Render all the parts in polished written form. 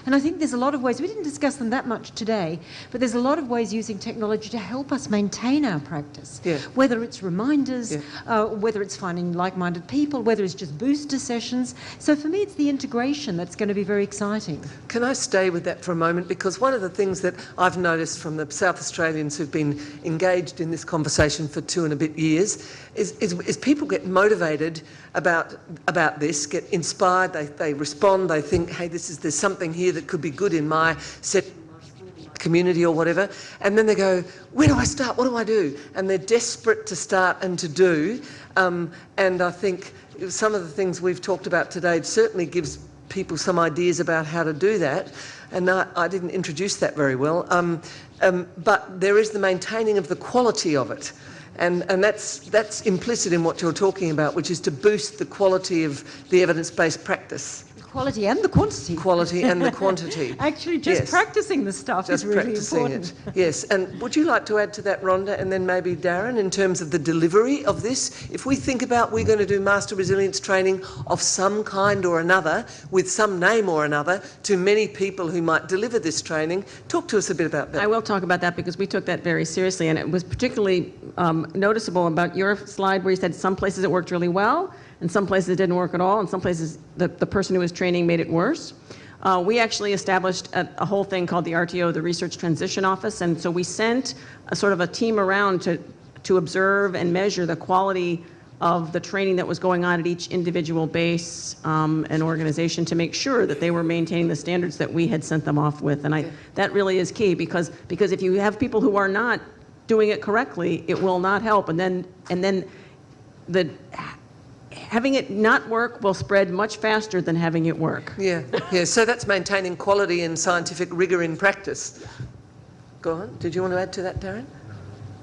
And I think there's a lot of ways, we didn't discuss them that much today, but there's a lot of ways using technology to help us maintain our practice. Yeah. Whether it's reminders, Yeah. whether it's finding like-minded people, whether it's just booster sessions. So for me, it's the integration that's going to be very exciting. Can I stay with that for a moment? Because one of the things that I've noticed from the South Australians who've been engaged in this conversation for 2 and a bit years is people get motivated about this, get inspired, they respond, they think, hey, there's something here that could be good in my set community or whatever, and then they go, where do I start, what do I do? And they're desperate to start and to do, and I think some of the things we've talked about today certainly gives people some ideas about how to do that, and I didn't introduce that very well, but there is the maintaining of the quality of it. And that's implicit in what you're talking about, which is to boost the quality of the evidence-based practice. Quality and the quantity. Quality and the quantity. Actually, just practicing the stuff is really important. Yes, and would you like to add to that, Rhonda, and then maybe Darren, in terms of the delivery of this? If we think about we're going to do master resilience training of some kind or another, with some name or another, to many people who might deliver this training, talk to us a bit about that. I will talk about that because we took that very seriously, and it was particularly noticeable about your slide where you said some places it worked really well, and some places it didn't work at all, and some places the person who was training made it worse. We actually established a whole thing called the RTO, the Research Transition Office, and so we sent a sort of a team around to observe and measure the quality of the training that was going on at each individual base and organization to make sure that they were maintaining the standards that we had sent them off with. And that really is key because if you have people who are not doing it correctly, it will not help. And then having it not work will spread much faster than having it work. Yeah. So that's maintaining quality and scientific rigour in practice. Go on. Did you want to add to that, Darren?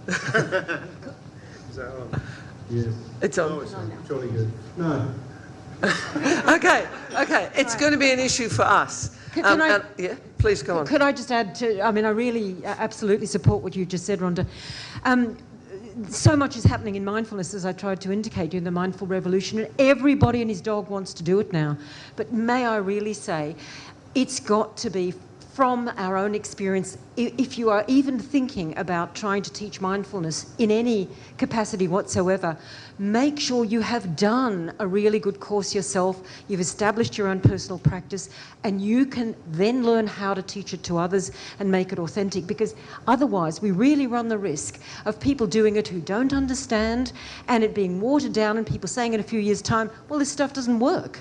Is that on? Yes. It's on. Oh, it's jolly good. No. Okay. It's going to be an issue for us. Yeah, please go on. Could I just add to, I mean, I really absolutely support what you just said, Rhonda. So much is happening in mindfulness, as I tried to indicate during the mindful revolution, and everybody and his dog wants to do it now. But may I really say, it's got to be from our own experience. If you are even thinking about trying to teach mindfulness in any capacity whatsoever, make sure you have done a really good course yourself, you've established your own personal practice, and you can then learn how to teach it to others and make it authentic, because otherwise we really run the risk of people doing it who don't understand and it being watered down and people saying in a few years' time, well, this stuff doesn't work.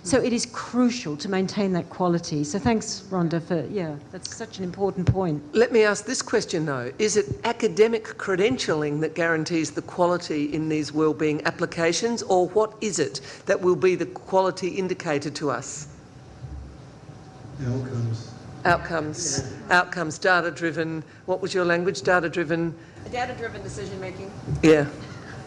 So it is crucial to maintain that quality. So thanks, Rhonda, that's such an important point. Let me ask this question, though. Is it academic credentialing that guarantees the quality in these wellbeing applications, or what is it that will be the quality indicator to us? Outcomes, data-driven. What was your language? Data-driven? Data-driven decision-making. Yeah.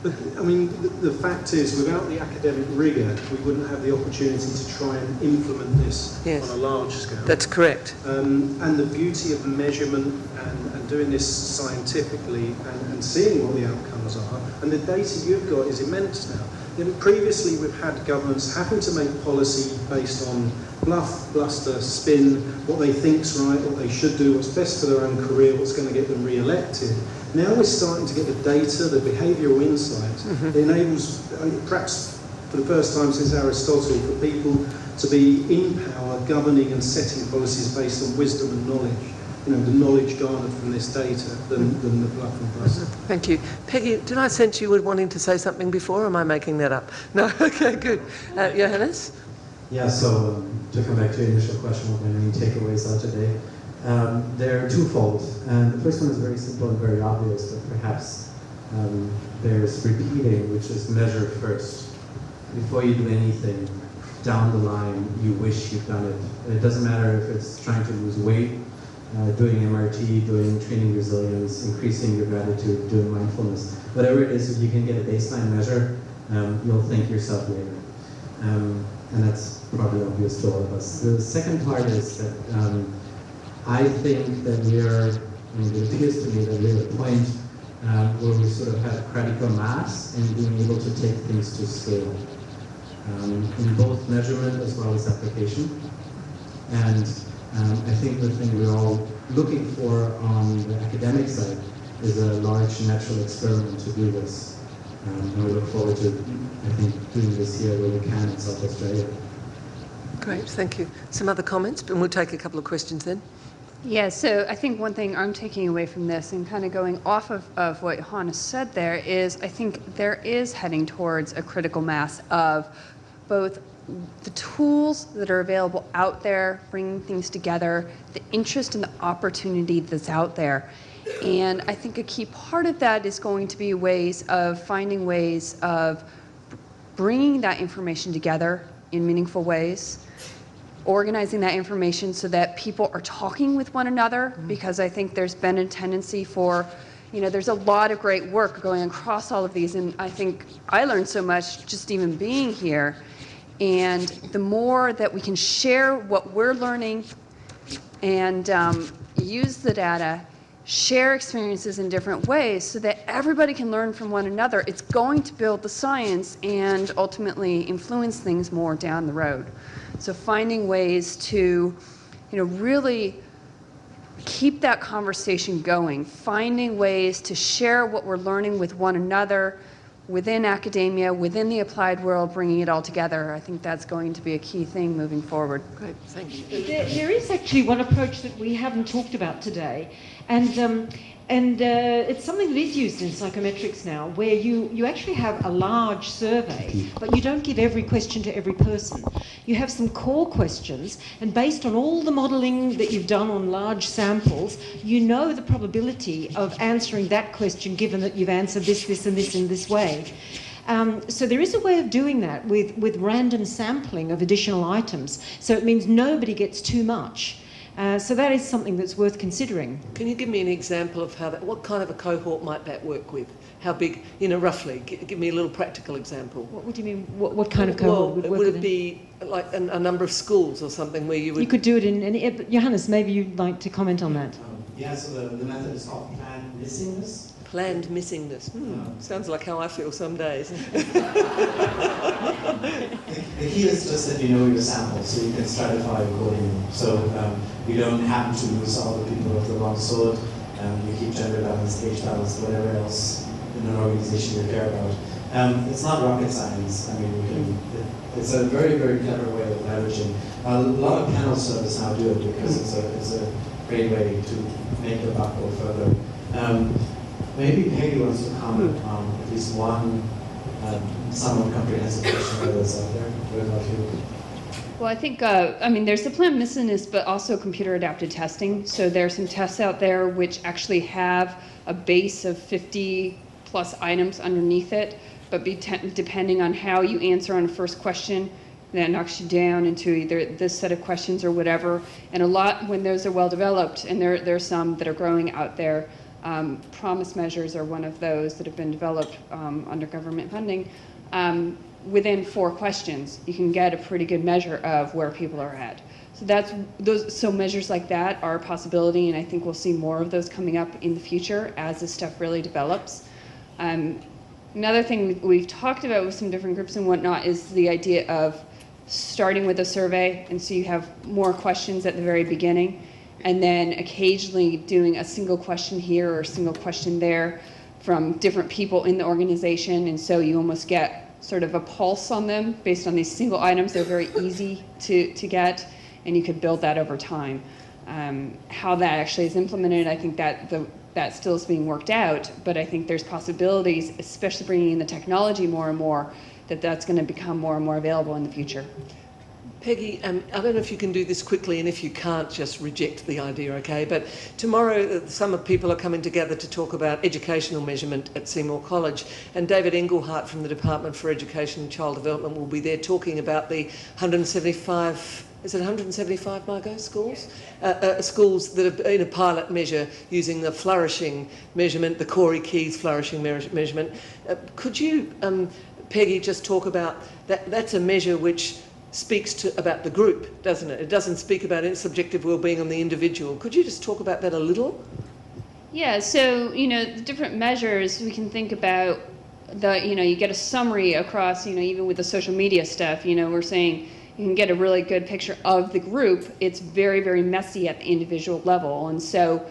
But, I mean, the fact is, without the academic rigour, we wouldn't have the opportunity to try and implement this on a large scale. That's correct. And the beauty of measurement and doing this scientifically and seeing what the outcomes are, and the data you've got is immense now. You know, previously, we've had governments having to make policy based on bluff, bluster, spin, what they think's right, what they should do, what's best for their own career, what's going to get them re-elected. Now we're starting to get the data, the behavioural insight that enables, perhaps for the first time since Aristotle, for people to be in power, governing and setting policies based on wisdom and knowledge. You know, the knowledge garnered from this data than the bluff and bluster. Thank you. Peggy, did I sense you were wanting to say something before, or am I making that up? No? Okay, good. Johannes? Yeah, so to come back to your initial question, what my main takeaways are today. They're twofold, and the first one is very simple and very obvious, but perhaps there's repeating, which is measure first. Before you do anything, down the line, you wish you've done it. It doesn't matter if it's trying to lose weight, doing MRT, doing training resilience, increasing your gratitude, doing mindfulness. Whatever it is, if you can get a baseline measure, you'll thank yourself later. And that's probably obvious to all of us. The second part is that I think that it appears to me that we're at a point where we sort of have critical mass in being able to take things to scale, in both measurement as well as application. And I think the thing we're all looking for on the academic side is a large natural experiment to do this. And we look forward to, I think, doing this here where we can in South Australia. Great, thank you. Some other comments, and we'll take a couple of questions then. Yeah, so I think one thing I'm taking away from this and kind of going off of what Johannes said there is I think there is heading towards a critical mass of both the tools that are available out there, bringing things together, the interest and the opportunity that's out there. And I think a key part of that is going to be finding ways of bringing that information together in meaningful ways, organizing that information so that people are talking with one another, because I think there's been a tendency for, there's a lot of great work going across all of these, and I think I learned so much just even being here. And the more that we can share what we're learning and use the data, share experiences in different ways so that everybody can learn from one another, it's going to build the science and ultimately influence things more down the road. So finding ways to, really keep that conversation going, finding ways to share what we're learning with one another, within academia, within the applied world, bringing it all together. I think that's going to be a key thing moving forward. Great, thank you. There is actually one approach that we haven't talked about today, and it's something that is used in psychometrics now, where you actually have a large survey, but you don't give every question to every person. You have some core questions, and based on all the modelling that you've done on large samples, you know the probability of answering that question given that you've answered this, this and this in this way. So there is a way of doing that with random sampling of additional items, so it means nobody gets too much. So that is something that's worth considering. Can you give me an example of what kind of a cohort might that work with? How big, roughly? Give me a little practical example. What do you mean? What kind of cohort would work? Would it be like a number of schools or something where you would... You could do it in Johannes, maybe you'd like to comment on that. Yeah, so the method is called planned missingness. Planned missingness. Sounds like how I feel some days. The key is just that you know your sample, so you can stratify accordingly. So you don't happen to lose all the people of the wrong sort. You keep gender balance, age balance, whatever else in an organization you care about. It's not rocket science. I mean, it's a very, very clever way of leveraging. A lot of panel service now do it because it's a great way to make the buck go further. Maybe Peggy wants to comment on at least one somewhat comprehensive question that's out there. What about you? Well, I think, there's the planned missingness, but also computer adapted testing. So there are some tests out there which actually have a base of 50 plus items underneath it, but depending on how you answer on the first question, that knocks you down into either this set of questions or whatever. And a lot, when those are well developed, and there are some that are growing out there, promise measures are one of those that have been developed under government funding. Within 4 questions, you can get a pretty good measure of where people are at. So measures like that are a possibility, and I think we'll see more of those coming up in the future as this stuff really develops. Another thing we've talked about with some different groups and whatnot is the idea of starting with a survey, and so you have more questions at the very beginning, and then occasionally doing a single question here or a single question there from different people in the organization, and so you almost get sort of a pulse on them based on these single items. They're very easy to get, and you could build that over time. How that actually is implemented, I think that still is being worked out, but I think there's possibilities, especially bringing in the technology more and more, that's going to become more and more available in the future. Peggy, I don't know if you can do this quickly, and if you can't, just reject the idea, okay? But tomorrow, some people are coming together to talk about educational measurement at Seymour College, and David Engelhardt from the Department for Education and Child Development will be there talking about the 175, is it 175, Margot, schools? Schools that have been a pilot measure using the flourishing measurement, the Corey Keyes flourishing measurement. Could you, Peggy, just talk about that? That's a measure which speaks about the group, doesn't it? It doesn't speak about any subjective well-being on the individual. Could you just talk about that a little? Yeah, so, the different measures we can think about, you get a summary across, even with the social media stuff, we're saying, you can get a really good picture of the group. It's very, very messy at the individual level. And so,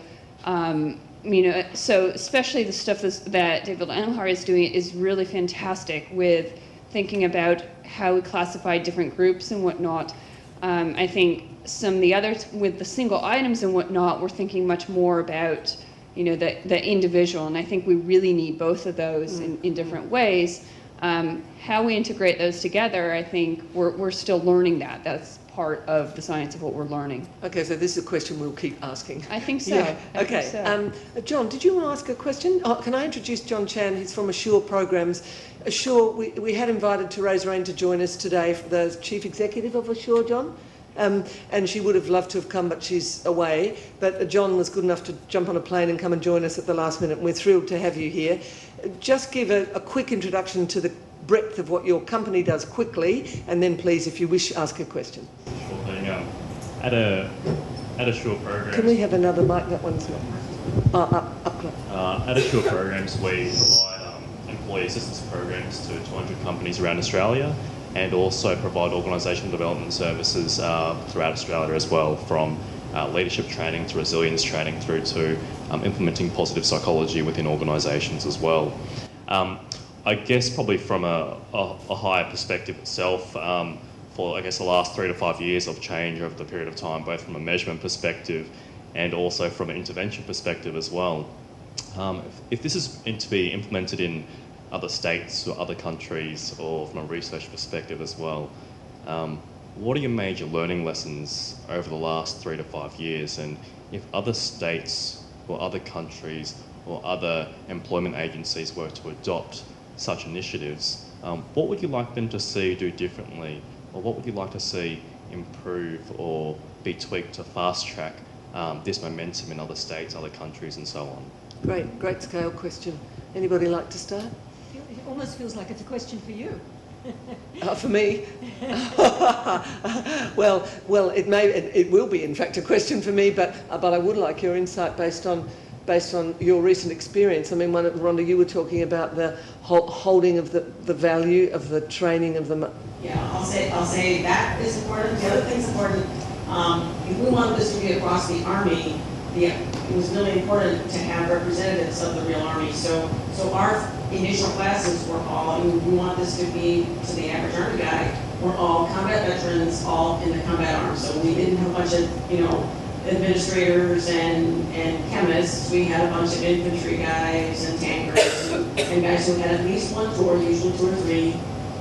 so especially the stuff that David Engelhardt is doing is really fantastic with thinking about how we classify different groups and whatnot. I think some of the others with the single items and whatnot, we're thinking much more about, the individual. And I think we really need both of those in different ways. How we integrate those together, I think we're still learning that. That's part of the science of what we're learning. Okay, so this is a question we'll keep asking. I think so. Yeah. I Okay. think so. John, did you want to ask a question? Oh, can I introduce John Chan? He's from Assure Programs. Assure, we had invited Therese Rain to join us today, the Chief Executive of Assure, John. And she would have loved to have come, but she's away. But John was good enough to jump on a plane and come and join us at the last minute. And we're thrilled to have you here. Just give a quick introduction to the breadth of what your company does quickly, and then please, if you wish, ask a question. Sure thing. At Assure Programs. Can we have another mic? That one's not. Up close. At Assure Programs, we provide employee assistance programs to 200 companies around Australia, and also provide organisational development services throughout Australia as well, from leadership training to resilience training through to implementing positive psychology within organisations as well. I guess probably from a higher perspective itself, for I guess the last 3 to 5 years of change over the period of time, both from a measurement perspective and also from an intervention perspective as well. If this is to be implemented in other states or other countries, or from a research perspective as well, what are your major learning lessons over the last 3 to 5 years? And if other states or other countries or other employment agencies were to adopt such initiatives, what would you like them to see do differently? Or what would you like to see improve or be tweaked to fast track this momentum in other states, other countries and so on? Great scale question. Anybody like to start? It almost feels like it's a question for you. For me? well, it will be in fact a question for me, but I would like your insight based on your recent experience. I mean, Rhonda, you were talking about the holding of the value of the training of the. Yeah, I'll say that is important. The other thing's important. If we wanted this to be across the Army, it was really important to have representatives of the real Army. So our initial classes were all, we want this to be to the average Army guy, we're all combat veterans, all in the combat arms. So we didn't have a bunch of, administrators and chemists. We had a bunch of infantry guys and tankers and guys who had at least one tour, usually 2 or 3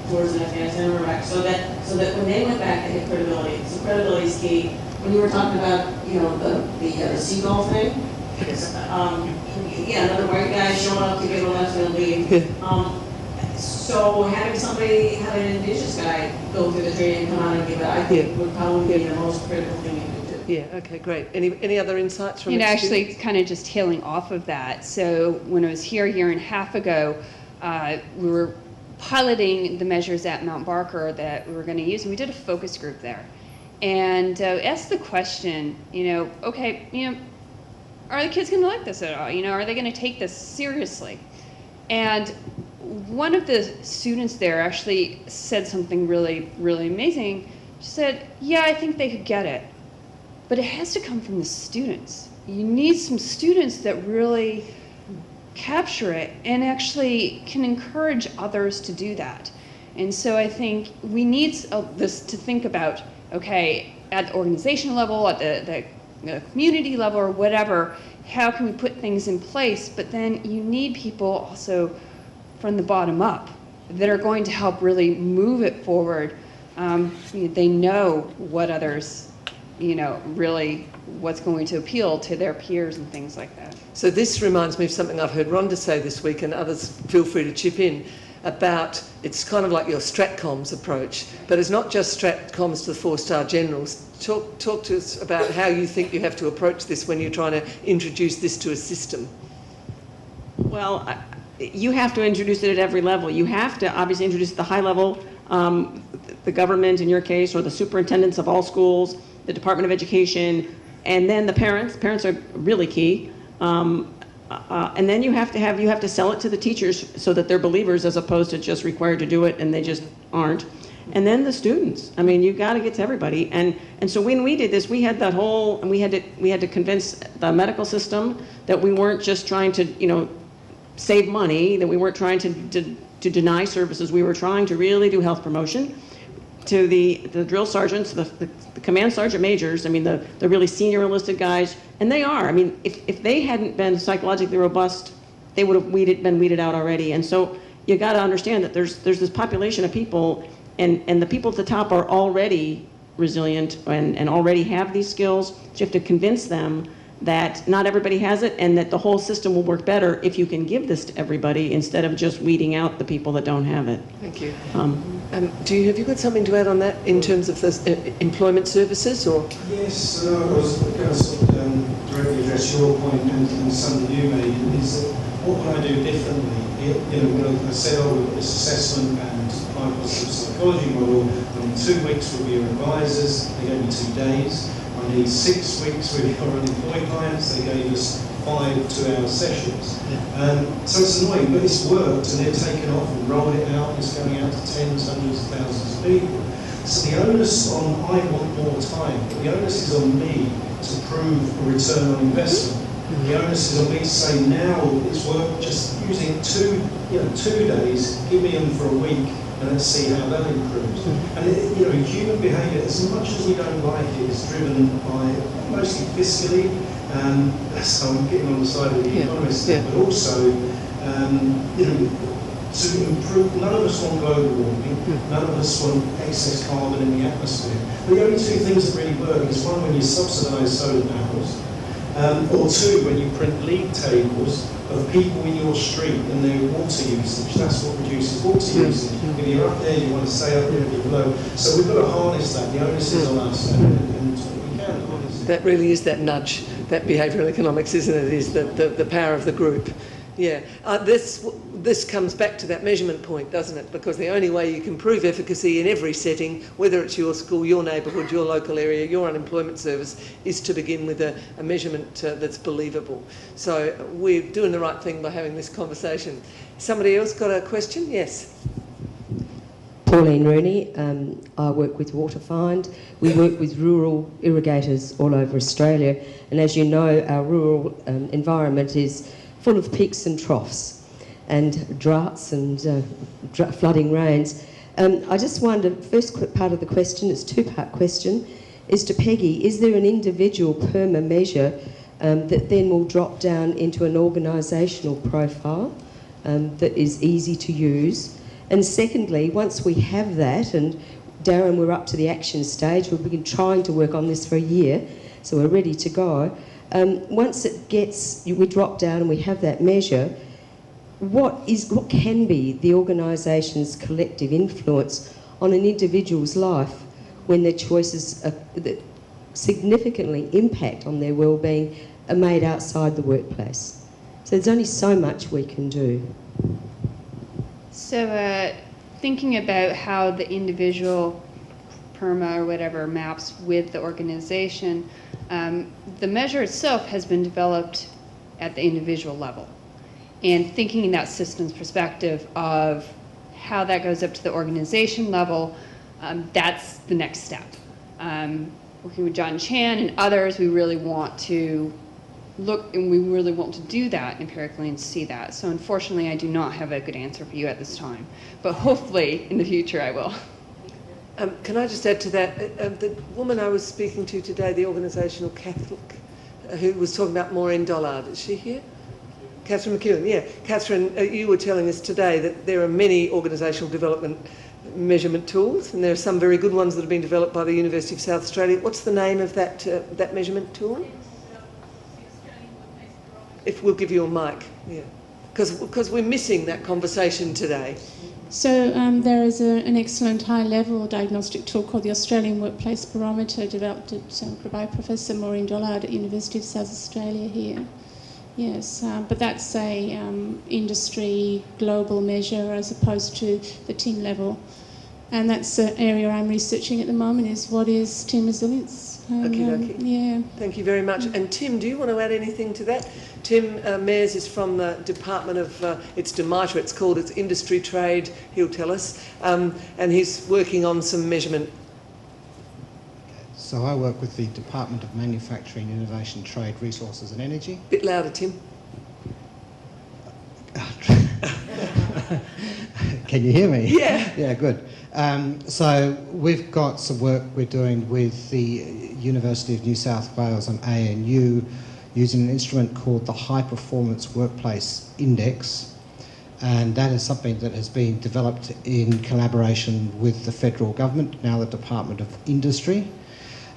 tours in Afghanistan or Iraq, so that when they went back, they had credibility. So credibility is key. When you were talking about, the seagull thing, another white guy showing up to give a left field lead. So having an indigenous guy go through the training and come out and give it, I think would probably be the most critical thing you could do. Yeah, okay, great. Any other insights from Actually, kind of just tailing off of that. So when I was here a year and a half ago, we were piloting the measures at Mount Barker that we were going to use, and we did a focus group there. And asked the question, are the kids going to like this at all? Are they going to take this seriously? And one of the students there actually said something really, really amazing. She said, yeah, I think they could get it, but it has to come from the students. You need some students that really capture it and actually can encourage others to do that. And so I think we need this to think about, okay, at the organizational level, at the community level or whatever, how can we put things in place? But then you need people also from the bottom up that are going to help really move it forward. They know what others, really what's going to appeal to their peers and things like that. So this reminds me of something I've heard Rhonda say this week, and others feel free to chip in, about it's kind of like your StratComs approach, but it's not just StratComs to the 4-star generals. Talk to us about how you think you have to approach this when you're trying to introduce this to a system. Well, you have to introduce it at every level. You have to obviously introduce at the high level, the government in your case, or the superintendents of all schools, the Department of Education, and then the parents. Parents are really key. And then you have to sell it to the teachers so that they're believers as opposed to just required to do it and they just aren't. and then the students. I mean, you've got to get to everybody. And so when we did this, we had that whole, and we had to convince the medical system that we weren't just trying to, save money, that we weren't trying to deny services. We were trying to really do health promotion. To the drill sergeants, the command sergeant majors, I mean, the really senior enlisted guys, and they are. I mean, if they hadn't been psychologically robust, they would have been weeded out already. And so you got to understand that there's this population of people, and the people at the top are already resilient and already have these skills. So you have to convince them that not everybody has it, and that the whole system will work better if you can give this to everybody instead of just weeding out the people that don't have it. Thank you. Have you got something to add on that in terms of the employment services, or? Yes, I was going to sort of directly address your point and something you made, is that what can I do differently? When I said, we've got this assessment and apply positive psychology model, 2 weeks with your advisors, they gave me 2 days. I need 6 weeks with your unemployed clients, they gave us 5 2-hour sessions. So it's annoying, but it's worked, and they've taken off and rolled it out, and it's going out to tens, hundreds of thousands of people. So the onus on, I want more time, but the onus is on me to prove a return on investment. The onus is on me to say, now it's worked, just using 2 days, give me them for a week, and let's see how that improves. And human behaviour, as much as we don't like it, is driven by mostly fiscally, so I'm getting on the side of the economists, but also, to improve. None of us want global warming, none of us want excess carbon in the atmosphere. But the only 2 things that really work is, one, when you subsidise solar panels, or 2, when you print league tables of people in your street and their water usage. That's what reduces water usage. If you're up there, you want to stay up there, if you're below. So we've got to harness that. The onus is on us, and we can harness it. That really is that nudge, that behavioural economics, isn't it? It is the power of the group. Yeah, this comes back to that measurement point, doesn't it? Because the only way you can prove efficacy in every setting, whether it's your school, your neighbourhood, your local area, your unemployment service, is to begin with a measurement that's believable. So we're doing the right thing by having this conversation. Somebody else got a question? Yes. Pauline Rooney. I work with Waterfind. We work with rural irrigators all over Australia, and as you know, our rural environment is full of peaks and troughs and droughts and flooding rains. I just wonder, first part of the question, it's a 2-part question, is to Peggy, is there an individual PERMA measure that then will drop down into an organisational profile that is easy to use? And secondly, once we have that, and Darren, we're up to the action stage, we've been trying to work on this for a year, so we're ready to go. Once we drop down and we have that measure, what can be the organisation's collective influence on an individual's life when their choices that significantly impact on their well-being are made outside the workplace? So there's only so much we can do. So thinking about how the individual PERMA or whatever maps with the organization, the measure itself has been developed at the individual level. And thinking in that systems perspective of how that goes up to the organization level, that's the next step. Working with John Chan and others, we really want to look, and we really want to do that empirically and see that. So unfortunately, I do not have a good answer for you at this time, but hopefully in the future I will. Can I just add to that? The woman I was speaking to today, the organisational Catholic, who was talking about Maureen Dollard, is she here? Catherine McEwen, yeah. Catherine, you were telling us today that there are many organisational development measurement tools, and there are some very good ones that have been developed by the University of South Australia. What's the name of that measurement tool? If we'll give you a mic, yeah. Because we're missing that conversation today. So there is an excellent high-level diagnostic tool called the Australian Workplace Barometer, developed by Professor Maureen Dollard at University of South Australia here. Yes, but that's a industry global measure as opposed to the team level. And that's the area I'm researching at the moment, is what is team resilience. Okay. Yeah. Thank you very much. And Tim, do you want to add anything to that? Tim Mears is from the Department of, it's DMITRA, it's called, it's Industry Trade, he'll tell us, and he's working on some measurement. So I work with the Department of Manufacturing, Innovation, Trade, Resources and Energy. Bit louder, Tim. Can you hear me? Yeah. Yeah, good. So we've got some work we're doing with the University of New South Wales and ANU using an instrument called the High Performance Workplace Index. And that is something that has been developed in collaboration with the federal government, now the Department of Industry.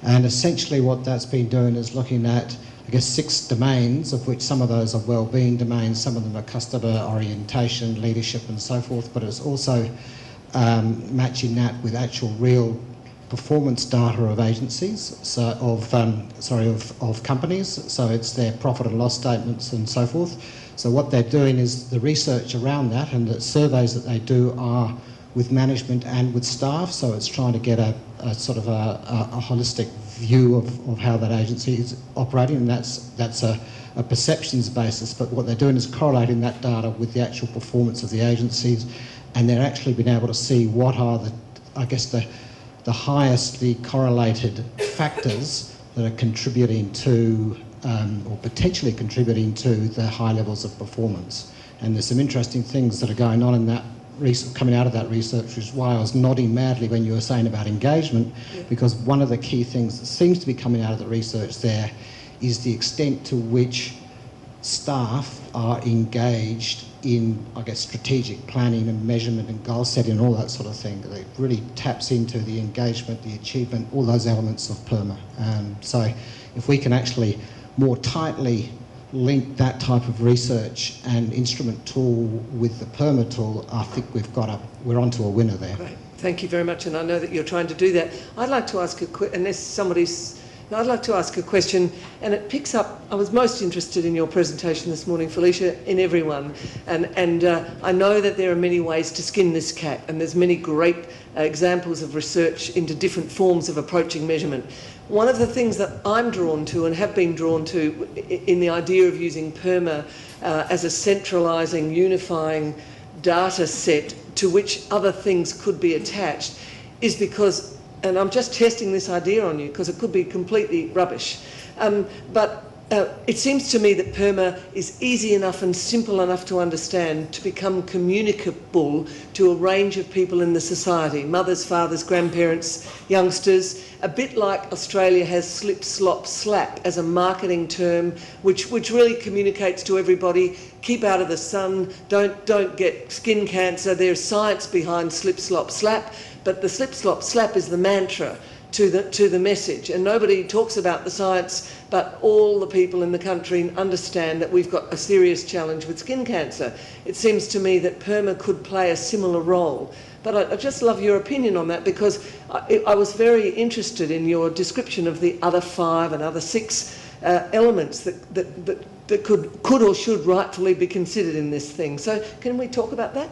And essentially what that's been doing is looking at, I guess, 6 domains, of which some of those are wellbeing domains, some of them are customer orientation, leadership and so forth, but it's also matching that with actual real performance data of agencies, so of companies, so it's their profit and loss statements and so forth. So what they're doing is the research around that, and the surveys that they do are with management and with staff, so it's trying to get a sort of a holistic view of how that agency is operating, and that's a perceptions basis, but what they're doing is correlating that data with the actual performance of the agencies, and they're actually been able to see what are the highestly correlated factors that are contributing to or potentially contributing to the high levels of performance. And there's some interesting things that are going on in that coming out of that research, which is why I was nodding madly when you were saying about engagement, because one of the key things that seems to be coming out of the research there is the extent to which staff are engaged in, I guess, strategic planning and measurement and goal setting and all that sort of thing. It really taps into the engagement, the achievement, all those elements of PERMA. So if we can actually more tightly link that type of research and instrument tool with the PERMA tool, I think we're onto a winner there. Great. Thank you very much, and I know that you're trying to do that. I'd like to ask I'd like to ask a question, and it picks up, I was most interested in your presentation this morning, Felicia, in everyone, and I know that there are many ways to skin this cat, and there's many great examples of research into different forms of approaching measurement. One of the things that I'm drawn to and have been drawn to in the idea of using PERMA as a centralising, unifying data set to which other things could be attached is because, and I'm just testing this idea on you because it could be completely rubbish, but it seems to me that PERMA is easy enough and simple enough to understand to become communicable to a range of people in the society, mothers, fathers, grandparents, youngsters, a bit like Australia has slip, slop, slap as a marketing term, which really communicates to everybody, keep out of the sun, don't get skin cancer. There's science behind slip, slop, slap, but the slip, slop, slap is the mantra to the message, and nobody talks about the science, but all the people in the country understand that we've got a serious challenge with skin cancer. It seems to me that PERMA could play a similar role, but I just love your opinion on that, because I was very interested in your description of the other 5 and other 6 elements that could or should rightfully be considered in this thing. So can we talk about that?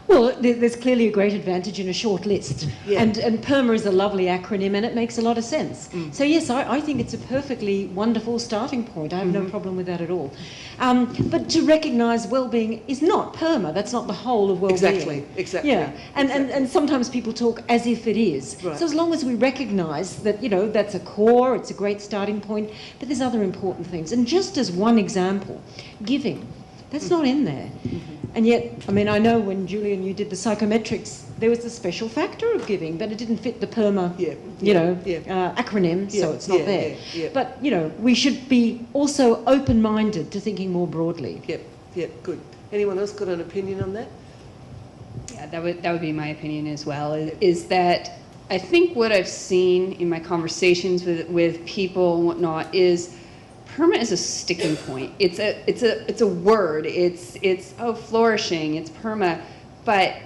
Well, there's clearly a great advantage in a short list. Yeah. And PERMA is a lovely acronym and it makes a lot of sense. So yes, I think it's a perfectly wonderful starting point. I have no problem with that at all. But to recognise well-being is not PERMA. That's not the whole of well-being. Exactly. Yeah, and sometimes people talk as if it is. Right. So as long as we recognise that, that's a core, it's a great starting point, but there's other important things. And just as one example, giving. That's not in there. And yet, I know when Julie and you did the psychometrics, there was a special factor of giving, but it didn't fit the PERMA, acronym, so it's not there. But, we should be also open-minded to thinking more broadly. Yep, good. Anyone else got an opinion on that? Yeah, that would be my opinion as well, is that I think what I've seen in my conversations with people and whatnot is PERMA is a sticking point. It's a word. It's flourishing. It's PERMA, but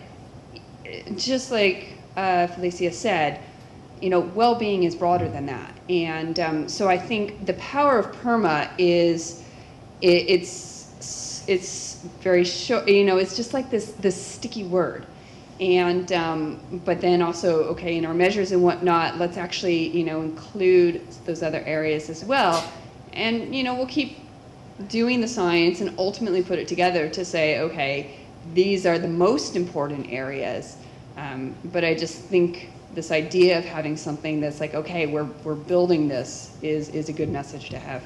just like Felicia said, well-being is broader than that. And so I think the power of PERMA is it's very short. It's just like this sticky word. And but then also, in our measures and whatnot, let's actually include those other areas as well. And we'll keep doing the science and ultimately put it together to say, okay, these are the most important areas. But I just think this idea of having something that's like, okay, we're building this is a good message to have.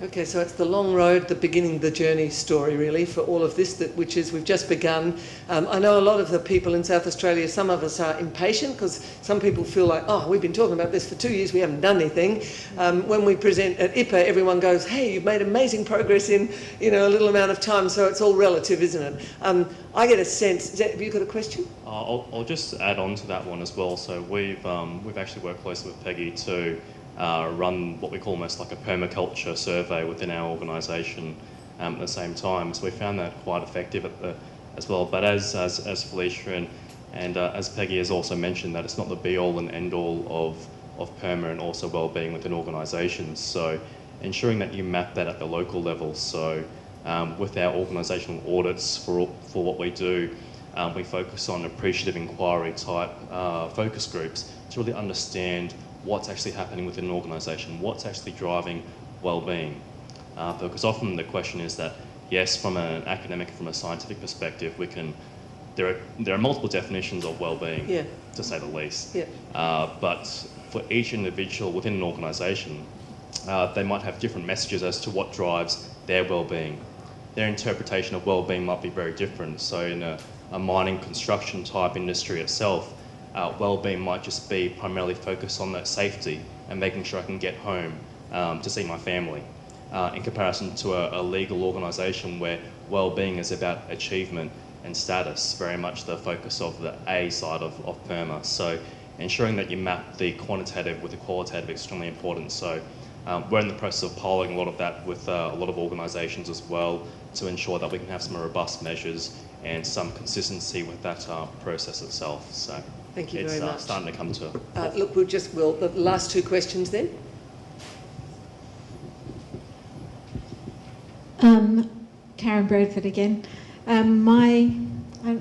Okay, so it's the long road, the beginning, the journey story really for all of this, which is we've just begun. I know a lot of the people in South Australia, some of us are impatient because some people feel like, oh, we've been talking about this for 2 years, we haven't done anything. When we present at IPA, everyone goes, hey, you've made amazing progress in a little amount of time, so it's all relative, isn't it? I get a sense, have you got a question? I'll just add on to that one as well. So we've actually worked closely with Peggy to run what we call almost like a permaculture survey within our organisation at the same time. So we found that quite effective as well. But as Felicia and as Peggy has also mentioned, that it's not the be-all and end-all of perma and also wellbeing within organisations. So ensuring that you map that at the local level. So with our organisational audits for what we do, we focus on appreciative inquiry type focus groups to really understand what's actually happening within an organisation, what's actually driving well-being. Because often the question is that, yes, from an academic, from a scientific perspective, there are multiple definitions of well-being, yeah, to say the least. Yeah. But for each individual within an organisation, they might have different messages as to what drives their well-being. Their interpretation of well-being might be very different. So in a mining construction type industry itself, well-being might just be primarily focused on that safety and making sure I can get home to see my family, in comparison to a legal organisation where well-being is about achievement and status, very much the focus of the A side of PERMA. So ensuring that you map the quantitative with the qualitative is extremely important. So we're in the process of piloting a lot of that with a lot of organisations as well to ensure that we can have some robust measures and some consistency with that process itself. So thank you very much. It's starting to come to... Look, the last two questions then. Karen Bradford again. I'm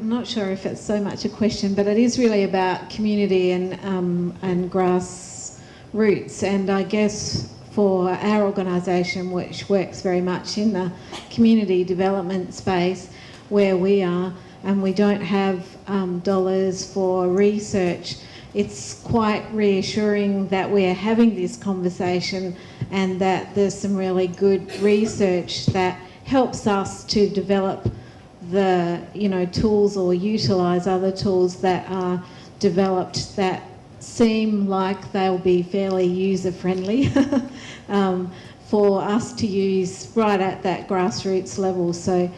not sure if it's so much a question, but it is really about community and grassroots. And I guess for our organisation, which works very much in the community development space where we are, and we don't have dollars for research, it's quite reassuring that we're having this conversation and that there's some really good research that helps us to develop the tools or utilise other tools that are developed that seem like they'll be fairly user-friendly for us to use right at that grassroots level. So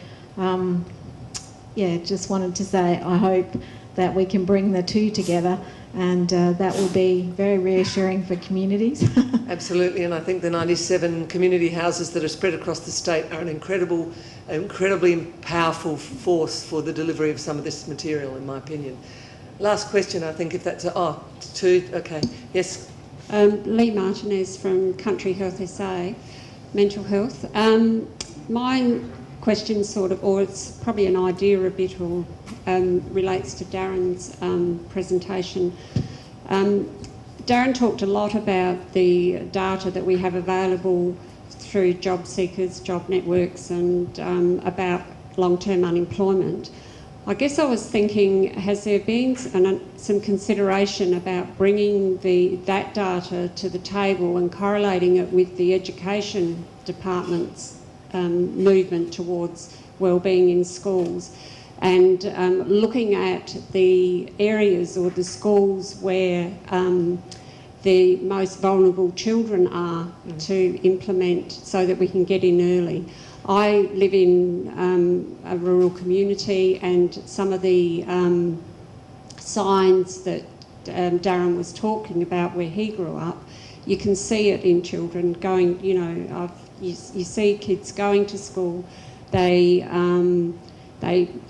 just wanted to say I hope that we can bring the two together, and that will be very reassuring for communities. Absolutely, and I think the 97 community houses that are spread across the state are an incredibly powerful force for the delivery of some of this material, in my opinion. Last question, I think, if that's... two, okay. Yes? Lee Martinez from Country Health SA, Mental Health. My question or it's probably an idea a bit, or relates to Darren's presentation. Darren talked a lot about the data that we have available through job seekers, job networks, and about long-term unemployment. I guess I was thinking, has there been some consideration about bringing that data to the table and correlating it with the education department's movement towards wellbeing in schools, and looking at the areas or the schools where the most vulnerable children are to implement so that we can get in early. I live in a rural community, and some of the signs that Darren was talking about where he grew up, you can see it in children going, you see kids going to school, they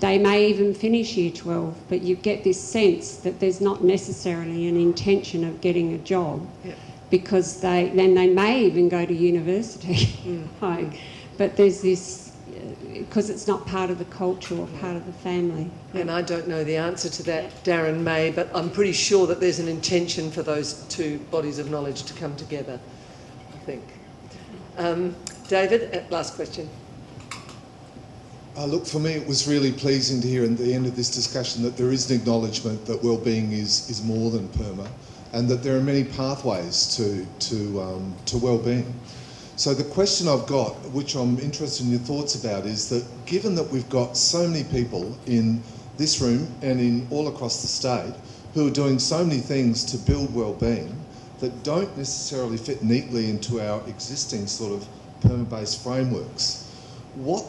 may even finish year 12, but you get this sense that there's not necessarily an intention of getting a job, because they may even go to university. But there's this, because it's not part of the culture or part of the family. And I don't know the answer to that, Darren may, but I'm pretty sure that there's an intention for those two bodies of knowledge to come together, I think. David, last question. Look, for me, it was really pleasing to hear at the end of this discussion that there is an acknowledgement that wellbeing is more than PERMA, and that there are many pathways to wellbeing. So the question I've got, which I'm interested in your thoughts about, is that given that we've got so many people in this room and in all across the state who are doing so many things to build wellbeing that don't necessarily fit neatly into our existing sort of PERMA-based frameworks, what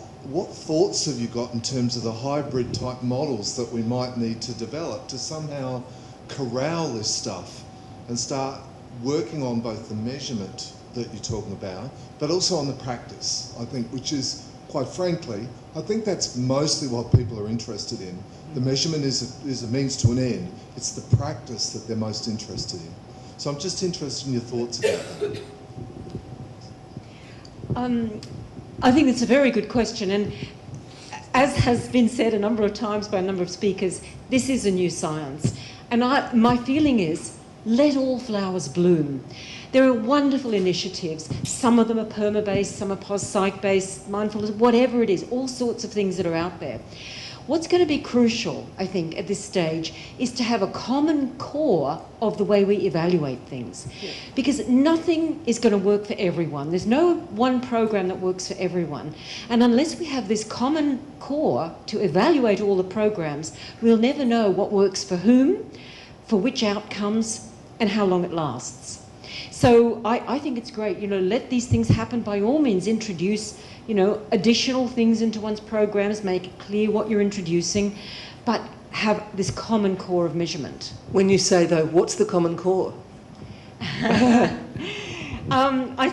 thoughts have you got in terms of the hybrid type models that we might need to develop to somehow corral this stuff and start working on both the measurement that you're talking about, but also on the practice, I think, which is, quite frankly, I think that's mostly what people are interested in. The measurement is a means to an end. It's the practice that they're most interested in. So I'm just interested in your thoughts about that. I think it's a very good question, and as has been said a number of times by a number of speakers, this is a new science. And my feeling is, let all flowers bloom. There are wonderful initiatives. Some of them are PERMA-based, some are POS-psych-based, mindfulness, whatever it is, all sorts of things that are out there. What's going to be crucial, I think, at this stage is to have a common core of the way we evaluate things. Yeah. Because nothing is going to work for everyone. There's no one program that works for everyone. And unless we have this common core to evaluate all the programs, we'll never know what works for whom, for which outcomes, and how long it lasts. So I think it's great, let these things happen. By all means, introduce additional things into one's programs, make it clear what you're introducing, but have this common core of measurement. When you say, though, what's the common core? I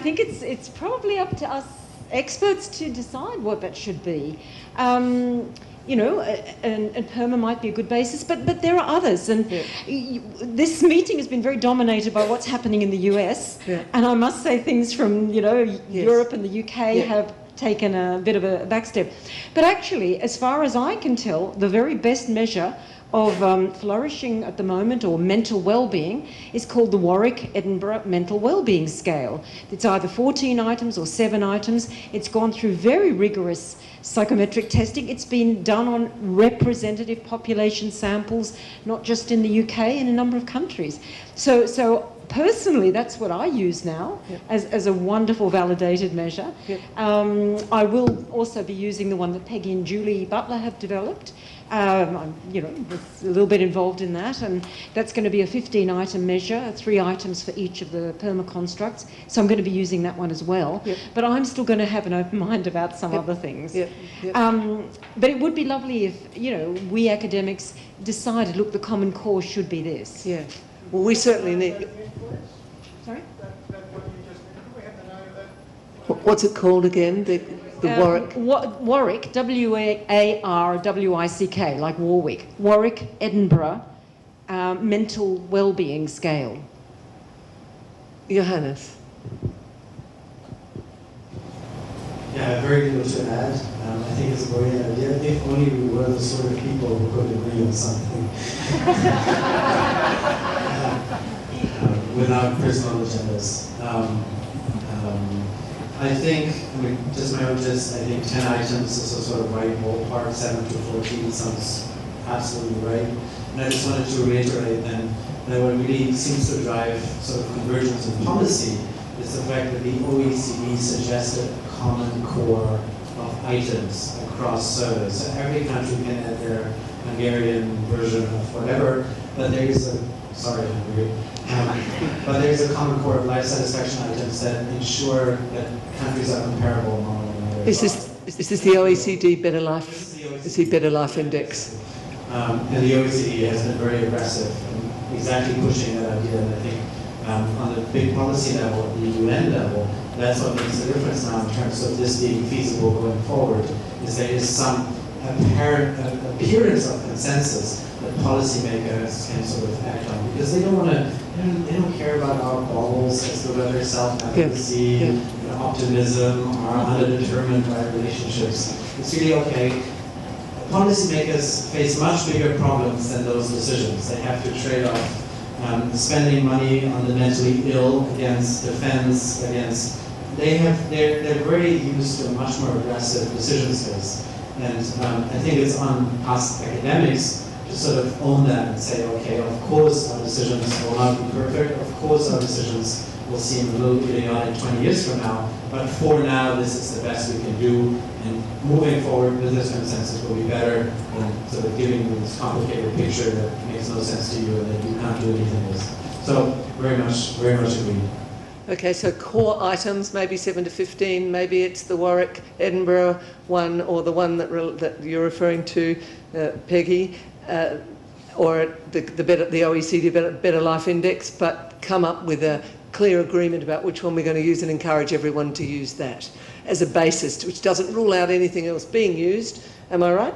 think it's probably up to us experts to decide what that should be. And PERMA might be a good basis, but there are others. And this meeting has been very dominated by what's happening in the US. Yeah. And I must say things from, Europe and the UK have taken a bit of a backstep. But actually, as far as I can tell, the very best measure of flourishing at the moment, or mental well-being, is called the Warwick Edinburgh Mental Wellbeing Scale. It's either 14 items or 7 items. It's gone through very rigorous psychometric testing. It's been done on representative population samples, not just in the UK, in a number of countries. So personally, that's what I use now as a wonderful validated measure. I will also be using the one that Peggy and Julie Butler have developed. I'm a little bit involved in that, and that's going to be a 15-item measure, 3 items for each of the PERMA constructs. So I'm going to be using that one as well. But I'm still going to have an open mind about some other things. But it would be lovely if, we academics decided, look, the common core should be this. Yeah. Well, we certainly need... Sorry? What's it called again? The Warwick? Warwick, W-A-R-W-I-C-K, like Warwick. Warwick, Edinburgh, Mental Wellbeing Scale. Johannes? Yeah, very little to add. I think it's a brilliant idea. If only we were the sort of people who could agree on something. Without personal agendas. I think, just my own gist, I think 10 items is a sort of right ballpark. 7 to 14 sounds absolutely right. And I just wanted to reiterate then that what really seems to drive sort of convergence in policy is the fact that the OECD suggested a common core of items across surveys. So every country can add their Hungarian version of whatever, but there is a, sorry, Hungary, but there is a common core of life satisfaction items that ensure that countries are comparable among one another. Is this the OECD Better Life? Is the Better Life Index? And the OECD has been very aggressive in exactly pushing that idea. And I think on the big policy level, the UN level, that's what makes the difference now in terms of this being feasible going forward. Is there is some apparent appearance of consensus that policymakers can sort of act on, because they don't want to. They don't care about our baubles as to whether self-efficacy, optimism, or underdetermined by relationships. It's really okay. Policymakers face much bigger problems than those decisions. They have to trade off spending money on the mentally ill against defense, against they're very used to a much more aggressive decision space. And I think it's on us academics to sort of own that and say, okay, of course our decisions will not be perfect, of course our decisions will seem a little idiotic 20 years from now, but for now this is the best we can do, and moving forward business consensus will be better than sort of giving you this complicated picture that makes no sense to you and that you can't do anything with. So very much agree. Okay, so core items, maybe 7 to 15, maybe it's the Warwick, Edinburgh one, or the one that you're referring to, Peggy, or the OECD Better Life Index, but come up with a clear agreement about which one we're going to use and encourage everyone to use that as a basis, which doesn't rule out anything else being used. Am I right?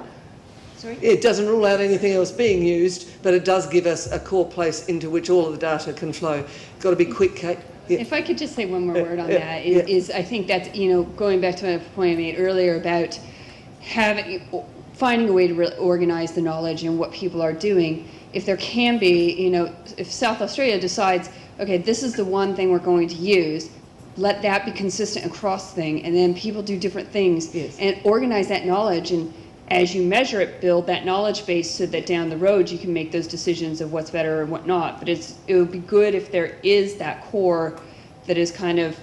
Sorry? It doesn't rule out anything else being used, but it does give us a core place into which all of the data can flow. Got to be quick, Kate. Yeah. If I could just say one more word on that, is I think that's, going back to my point I made earlier about finding a way to organize the knowledge and what people are doing. If there can be, if South Australia decides, okay, this is the one thing we're going to use, let that be consistent across thing, and then people do different things, and organize that knowledge, and as you measure it, build that knowledge base so that down the road you can make those decisions of what's better and what not. But it would be good if there is that core that is kind of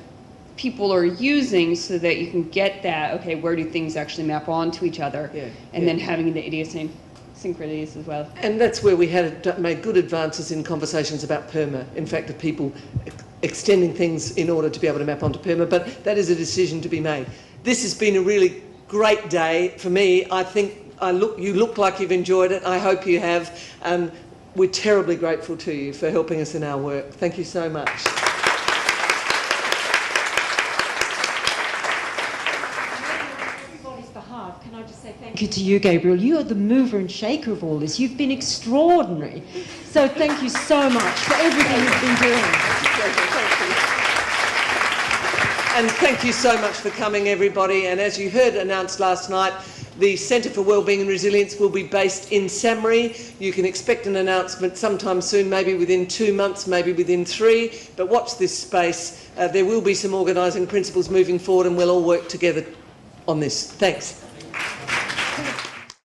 people are using so that you can get that, okay, where do things actually map onto each other? And then having the idiosyncrasies as well. And that's where we had made good advances in conversations about PERMA. In fact, of people extending things in order to be able to map onto PERMA, but that is a decision to be made. This has been a really great day for me. I think you look like you've enjoyed it. I hope you have. We're terribly grateful to you for helping us in our work. Thank you so much. Can I just say thank you to you, Gabrielle? You are the mover and shaker of all this. You've been extraordinary. So thank you so much for everything you've been doing. And thank you so much for coming, everybody. And as you heard announced last night, the Centre for Wellbeing and Resilience will be based in Samri. You can expect an announcement sometime soon, maybe within 2 months, maybe within 3. But watch this space. There will be some organising principles moving forward, and we'll all work together on this. Thanks.